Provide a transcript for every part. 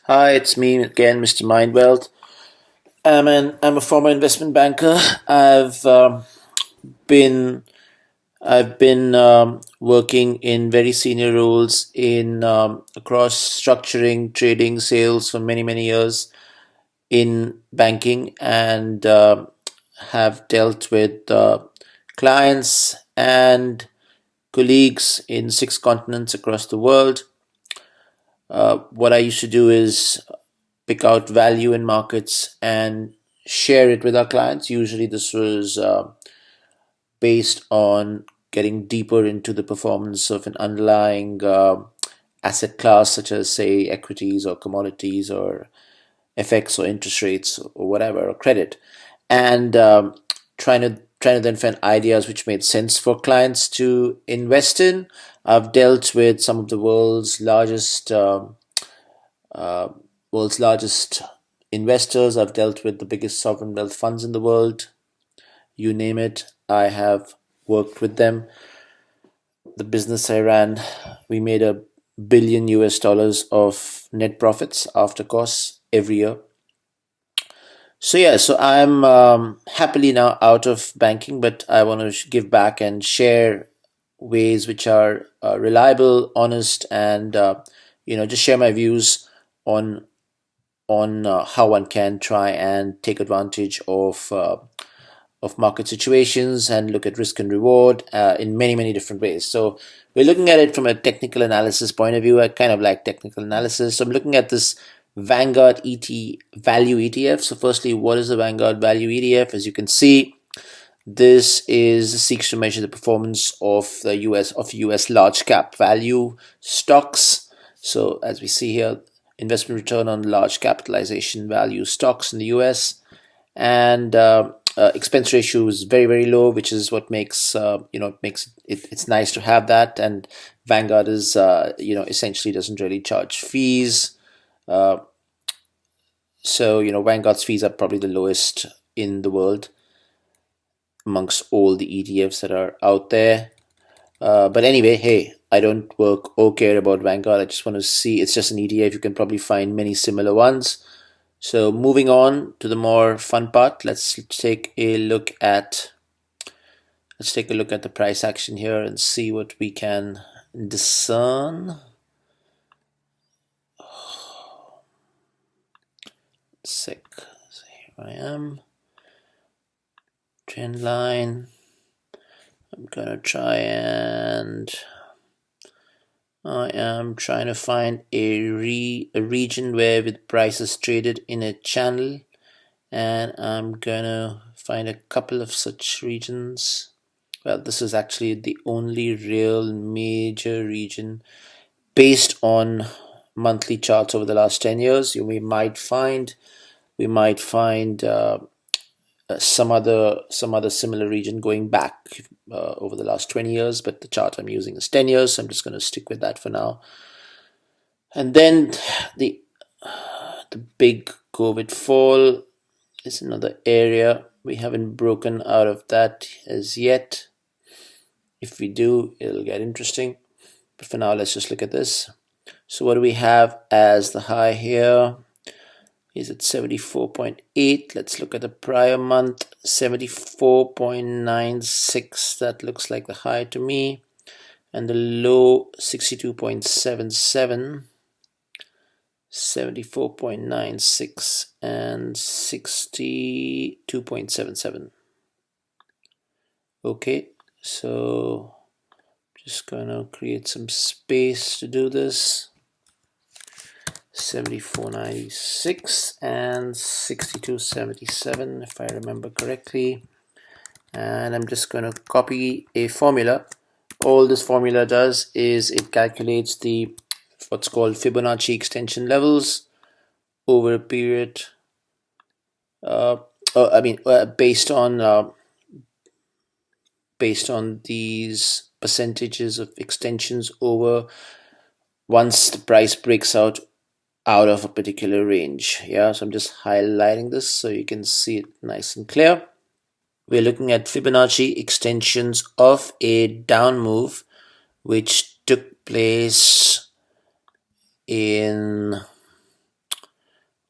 Hi, it's me again, Mr. MindWealth. I'm a former investment banker. Been I've been working in very senior roles in across structuring, trading, sales for many years in banking, and have dealt with clients and colleagues in 6 continents across the world. What I used to do is pick out value in markets and share it with our clients. Usually, this was based on getting deeper into the performance of an underlying asset class, such as, say, equities or commodities or FX or interest rates or whatever, or credit, and trying to then find ideas which made sense for clients to invest in. I've dealt with some of the uh, world's largest investors. I've dealt with the biggest sovereign wealth funds in the world. You name it, I have worked with them. The business I ran, we made $1 billion US of net profits after costs every year. So yeah, so I'm happily now out of banking, but I want to give back and share ways which are reliable, honest, and just share my views on how one can try and take advantage of market situations and look at risk and reward in many different ways. So we're looking at it from a technical analysis point of view. I kind of like technical analysis. So I'm looking at this Vanguard Value ETF. So firstly, what is the Vanguard Value ETF? As you can see, this seeks to measure the performance of the US large cap value stocks. So as we see here, investment return on large capitalization value stocks in the US, and expense ratio is very low, which is what makes it's nice to have that. And Vanguard is essentially doesn't really charge fees. uh, so Vanguard's fees are probably the lowest in the world amongst all the ETFs that are out there. But anyway, hey, I don't work or care about Vanguard. I just want to see, it's just an ETF. You can probably find many similar ones. So moving on to the more fun part, let's take a look at the price action here and see what we can discern. Sec. So here I am. Trend line. I'm gonna try and I am trying to find a region where with prices traded in a channel, and I'm gonna find a couple of such regions. Well, this is actually the only real major region based on monthly charts over the last 10 years. We might find some other similar region going back over the last 20 years, but the chart I'm using is 10 years, so I'm just going to stick with that for now. And then the the big COVID fall is another area. We haven't broken out of that as yet. If we do, it'll get interesting. But for now, let's just look at this. So what do we have as the high here? Is it 74.8? Let's look at the prior month, 74.96. That looks like the high to me. And the low, 62.77. 74.96 and 62.77. Okay, so just gonna create some space to do this. 74.96 and 62.77, if I remember correctly. And I'm just going to copy a formula. All this formula does is it calculates the what's called Fibonacci extension levels over a period. Based on these percentages of extensions over once the price breaks out of a particular range. Yeah, so I'm just highlighting this so you can see it nice and clear. We're looking at Fibonacci extensions of a down move which took place in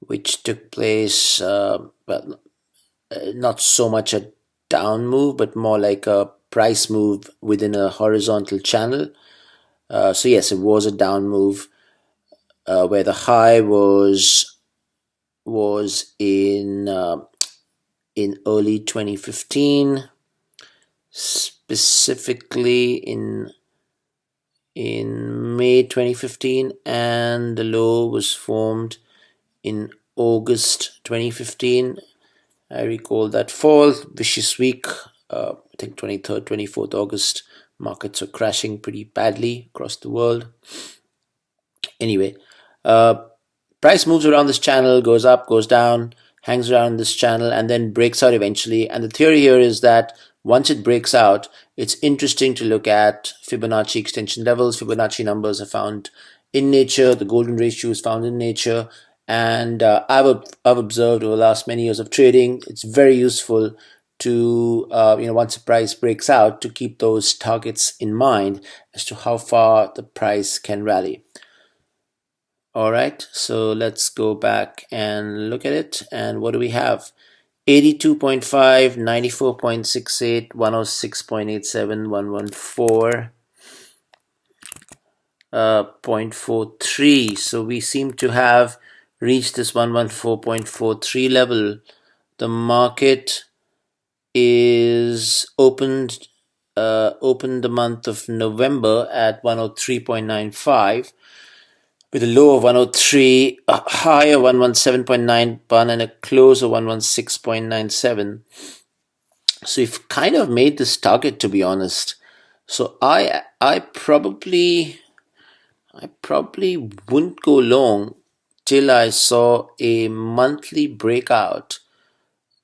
which took place, not so much a down move, but more like a price move within a horizontal channel. So yes, it was a down move, where the high was in early 2015, specifically in May 2015, and the low was formed in August 2015. I recall that fall, vicious week. I think 23rd, 24th August, markets were crashing pretty badly across the world. Anyway, uh, price moves around this channel, goes up, goes down, hangs around this channel, and then breaks out eventually. And the theory here is that once it breaks out, it's interesting to look at Fibonacci extension levels. Fibonacci numbers are found in nature. The golden ratio is found in nature. And I've observed over the last many years of trading, it's very useful to, once a price breaks out, to keep those targets in mind as to how far the price can rally. All right, so let's go back and look at it. And what do we have? 82.5, 94.68, 106.87, 114, 0.43. So we seem to have reached this 114.43 level. The market is opened the month of November at 103.95. with a low of 103, a high of 117.91, and a close of 116.97. So we've kind of made this target, to be honest. So I probably wouldn't go long till I saw a monthly breakout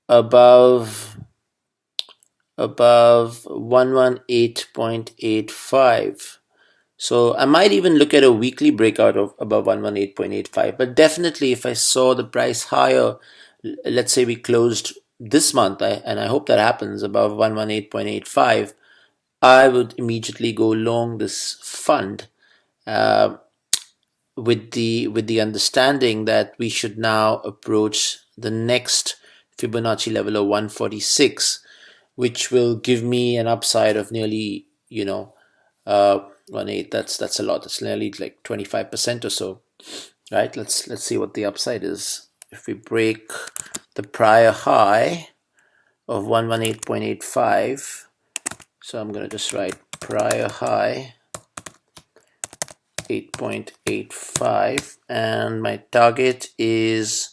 above 118.85. So I might even look at a weekly breakout of above 118.85. But definitely, if I saw the price higher, let's say we closed this month, and I hope that happens, above 118.85, I would immediately go long this fund, uh, with the understanding that we should now approach the next Fibonacci level of 146, which will give me an upside of nearly, 1.8. That's a lot. That's nearly like 25% or so, right? Let's see what the upside is. If we break the prior high of 118.85, so I'm gonna just write prior high 8.85, and my target is,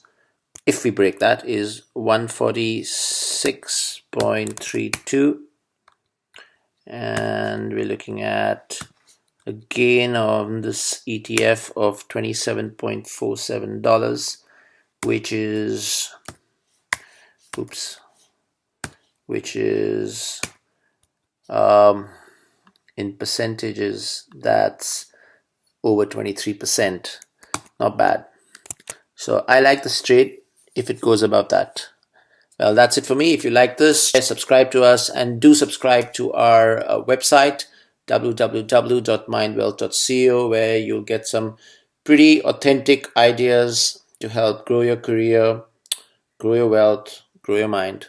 if we break that, is 146.32, and we're looking at a gain on this ETF of $27.47, which is in percentages, that's over 23%. Not bad. So I like this trade if it goes above that. Well, that's it for me. If you like this, subscribe to us, and do subscribe to our website, www.mindwealth.co, where you'll get some pretty authentic ideas to help grow your career, grow your wealth, grow your mind.